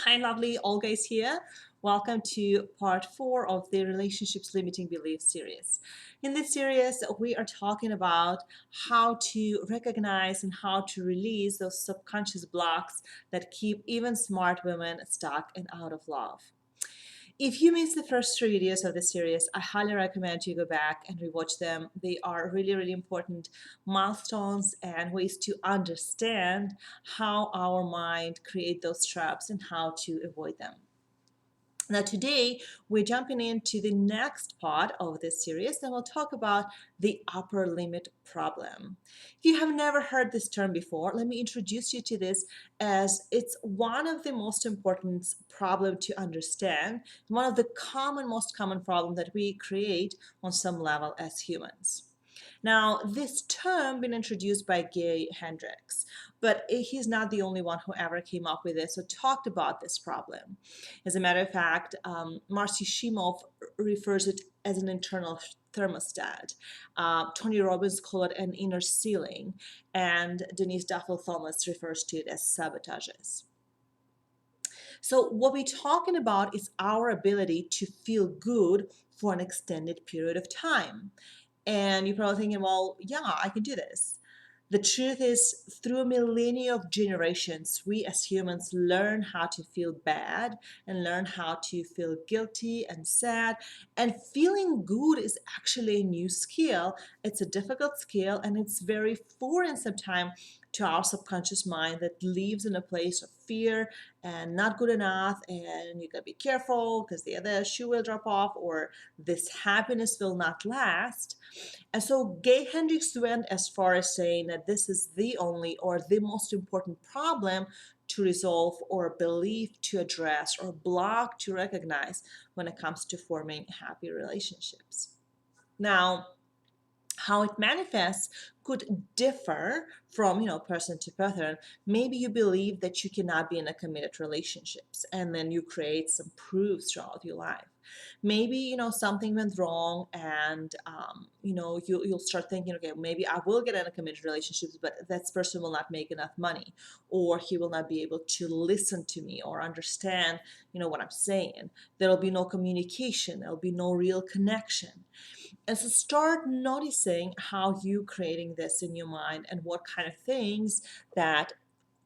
Hi, lovely. Olga is here. Welcome to part 4 of the Relationships Limiting Beliefs series. In this series, we are talking about how to recognize and how to release those subconscious blocks that keep even smart women stuck and out of love. If you missed the first 3 videos of the series, I highly recommend you go back and rewatch them. They are really, really important milestones and ways to understand how our mind create those traps and how to avoid them. Now, today we're jumping into the next part of this series and we'll talk about the upper limit problem. If you have never heard this term before, let me introduce you to this as it's one of the most important problem to understand, one of the most common problem that we create on some level as humans. Now, this term been introduced by Gay Hendricks, but he's not the only one who ever came up with this or talked about this problem. As a matter of fact, Marcy Shimoff refers it as an internal thermostat. Tony Robbins called it an inner ceiling, and Denise Duffel Thomas refers to it as sabotages. So what we're talking about is our ability to feel good for an extended period of time. And you're probably thinking, well, yeah, I can do this. The truth is, through millennia of generations, we as humans learn how to feel bad and learn how to feel guilty and sad. And feeling good is actually a new skill. It's a difficult skill and it's very foreign sometimes to our subconscious mind that lives in a place of fear and not good enough, and you gotta be careful because the other shoe will drop off or this happiness will not last. And so Gay Hendricks went as far as saying that this is the only or the most important problem to resolve or belief to address or block to recognize when it comes to forming happy relationships. Now, how it manifests could differ from person to person. Maybe you believe that you cannot be in a committed relationships and then you create some proofs throughout your life. Maybe something went wrong and you'll start thinking, okay, maybe I will get in a committed relationships, but that person will not make enough money, or he will not be able to listen to me or understand what I'm saying. There'll be no communication, there'll be no real connection. And so start noticing how you creating this in your mind and what kind of things that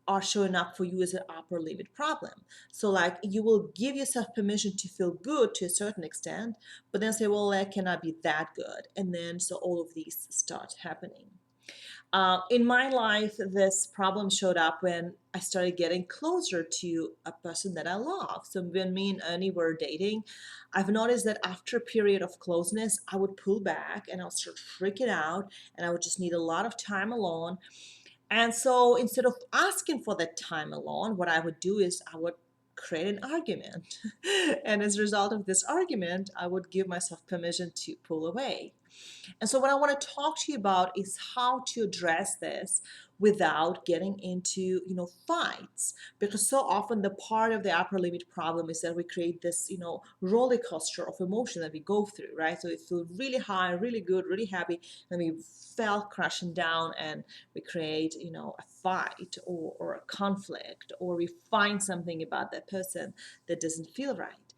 are showing up for you as an upper limit problem. So like you will give yourself permission to feel good to a certain extent, but then say, well, that cannot be that good. And then so all of these start happening. In my life, this problem showed up when I started getting closer to a person that I love. So when me and Ernie were dating, I've noticed that after a period of closeness, I would pull back and I'll start freaking out and I would just need a lot of time alone. And so instead of asking for that time alone, what I would do is I would create an argument. And as a result of this argument, I would give myself permission to pull away. And so what I want to talk to you about is how to address this without getting into, fights. Because so often the part of the upper limit problem is that we create this, roller coaster of emotion that we go through, right? So we feel really high, really good, really happy, and we fell crashing down and we create, a fight or a conflict, or we find something about that person that doesn't feel right.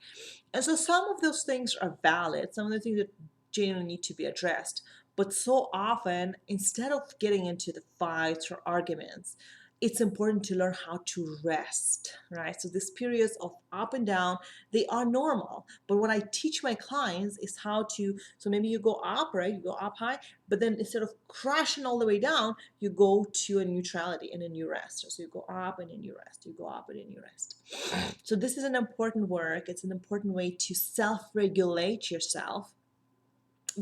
And so some of those things are valid, some of the things that genuinely need to be addressed. But so often, instead of getting into the fights or arguments, it's important to learn how to rest, right? So these periods of up and down, they are normal. But what I teach my clients is how to, so maybe you go up, right? You go up high, but then instead of crashing all the way down, you go to a neutrality and then you rest. So you go up and then you rest, you go up and then you rest. So this is an important work. It's an important way to self-regulate yourself,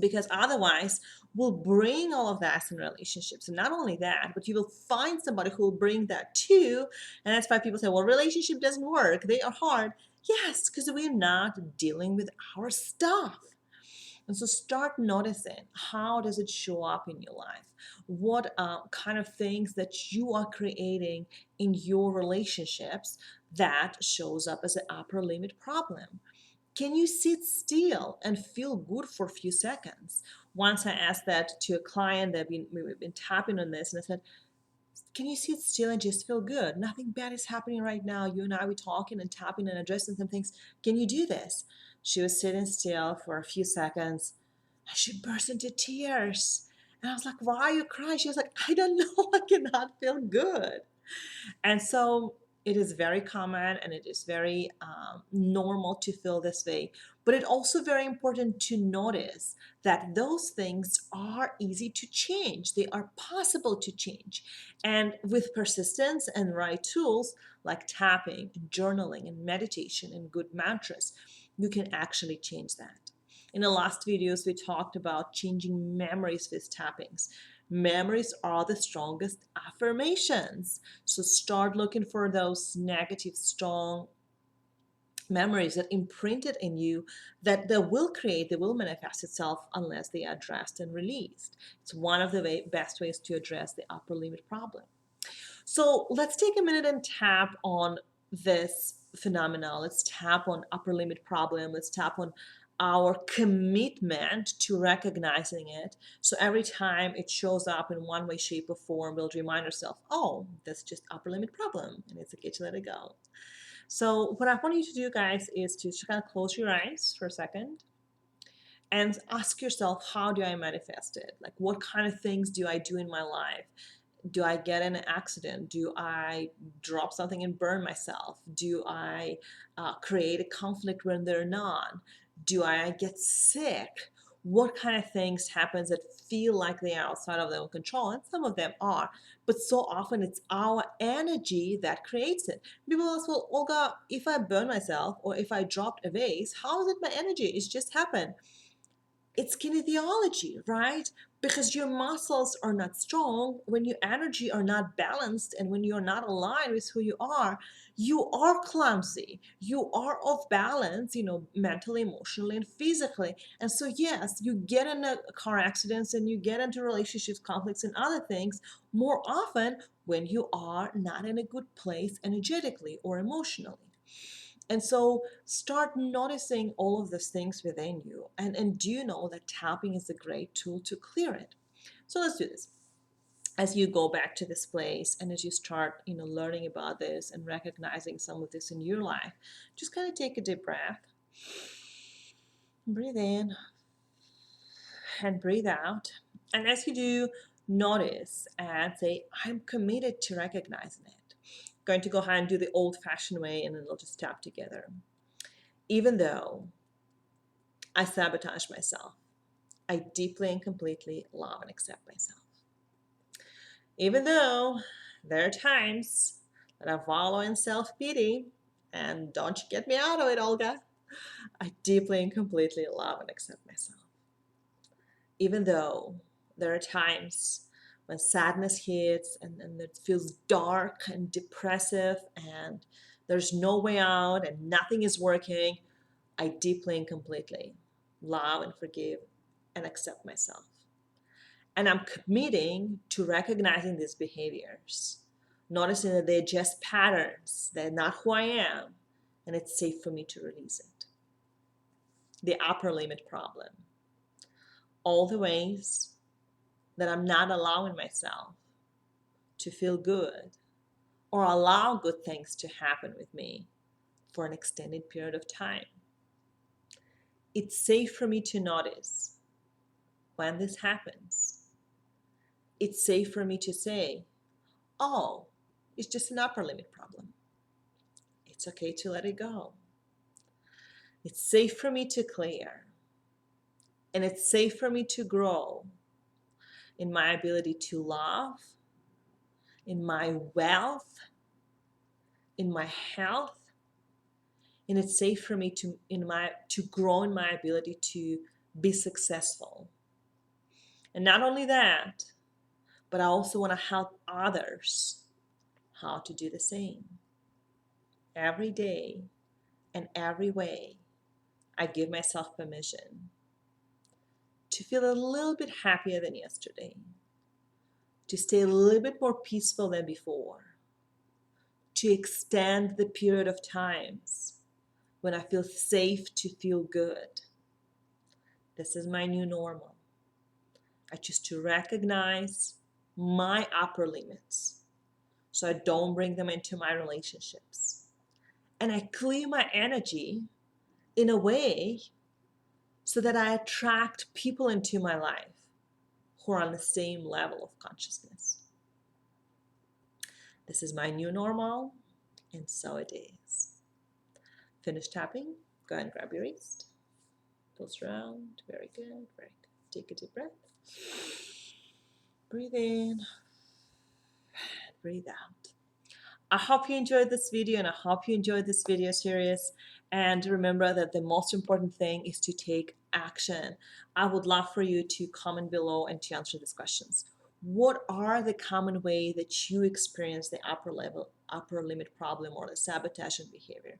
because otherwise we'll bring all of that in relationships. And not only that, but you will find somebody who will bring that too. And that's why people say, well, relationship doesn't work, they are hard. Yes, because we're not dealing with our stuff. And so start noticing, how does it show up in your life? What kind of things that you are creating in your relationships that shows up as an upper limit problem? Can you sit still and feel good for a few seconds? Once I asked that to a client that we've been tapping on this, and I said, Can you sit still and just feel good? Nothing bad is happening right now. You and I were talking and tapping and addressing some things. Can you do this? She was sitting still for a few seconds and she burst into tears. And I was like, why are you crying? She was like, I don't know. I cannot feel good. And so it is very common and it is very normal to feel this way. But it's also very important to notice that those things are easy to change. They are possible to change. And with persistence and right tools like tapping, and journaling, and meditation, and good mantras, you can actually change that. In the last videos, we talked about changing memories with tappings. Memories are the strongest affirmations. So start looking for those negative, strong memories that imprinted in you that they will manifest itself unless they are addressed and released. It's one of the best ways to address the upper limit problem. So let's take a minute and tap on this phenomenon. Let's tap on upper limit problem. Let's tap on our commitment to recognizing it. So every time it shows up in one way, shape, or form, we'll remind ourselves, oh, that's just upper limit problem, and it's okay to let it go. So what I want you to do, guys, is to kind of close your eyes for a second and ask yourself, how do I manifest it? Like, what kind of things do I do in my life? Do I get in an accident? Do I drop something and burn myself? Do I create a conflict when they're not? Do I get sick? What kind of things happens that feel like they are outside of their own control? And some of them are, but so often it's our energy that creates it. People ask, well, Olga, if I burn myself or if I dropped a vase, how is it my energy? It's just happened. It's kinesiology, right? Because your muscles are not strong, when your energy are not balanced, and when you're not aligned with who you are clumsy, you are off balance, mentally, emotionally, and physically. And so yes, you get in a car accidents and you get into relationships conflicts and other things more often when you are not in a good place energetically or emotionally. And so start noticing all of those things within you. And do you know that tapping is a great tool to clear it? So let's do this. As you go back to this place and as you start, learning about this and recognizing some of this in your life, just kind of take a deep breath. Breathe in and breathe out. And as you do, notice and say, I'm committed to recognizing it. Going to go ahead and do the old-fashioned way, and then we'll just tap together. Even though I sabotage myself, I deeply and completely love and accept myself. Even though there are times that I wallow in self-pity, and don't you get me out of it, Olga, I deeply and completely love and accept myself. Even though there are times when sadness hits and it feels dark and depressive and there's no way out and nothing is working, I deeply and completely love and forgive and accept myself. And I'm committing to recognizing these behaviors, noticing that they're just patterns, they're not who I am, and it's safe for me to release it. The upper limit problem. All the ways that I'm not allowing myself to feel good or allow good things to happen with me for an extended period of time. It's safe for me to notice when this happens. It's safe for me to say, oh, it's just an upper limit problem. It's okay to let it go. It's safe for me to clear. And it's safe for me to grow in my ability to love, in my wealth, in my health. And it's safe for me to grow in my ability to be successful. And not only that, but I also want to help others how to do the same. Every day and every way, I give myself permission to feel a little bit happier than yesterday, to stay a little bit more peaceful than before, to extend the period of times when I feel safe to feel good. This is my new normal. I choose to recognize my upper limits so I don't bring them into my relationships. And I clear my energy in a way so that I attract people into my life who are on the same level of consciousness. This is my new normal, and so it is. Finish tapping. Go ahead and grab your wrist. Pulse around. Very good. Very good. Take a deep breath. Breathe in. Breathe out. I hope you enjoyed this video, and I hope you enjoyed this video series. And remember that the most important thing is to take action. I would love for you to comment below and to answer these questions. What are the common ways that you experience the upper limit problem or the sabotaging behavior?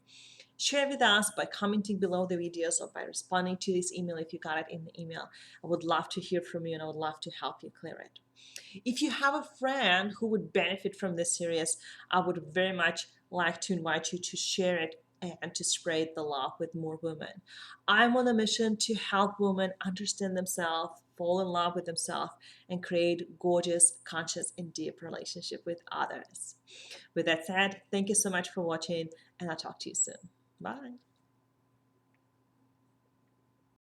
Share with us by commenting below the videos or by responding to this email if you got it in the email. I would love to hear from you, and I would love to help you clear it. If you have a friend who would benefit from this series, I would very much like to invite you to share it and to spread the love with more women. I'm on a mission to help women understand themselves, fall in love with themselves, and create gorgeous, conscious, and deep relationship with others. With that said, thank you so much for watching, and I'll talk to you soon. Bye.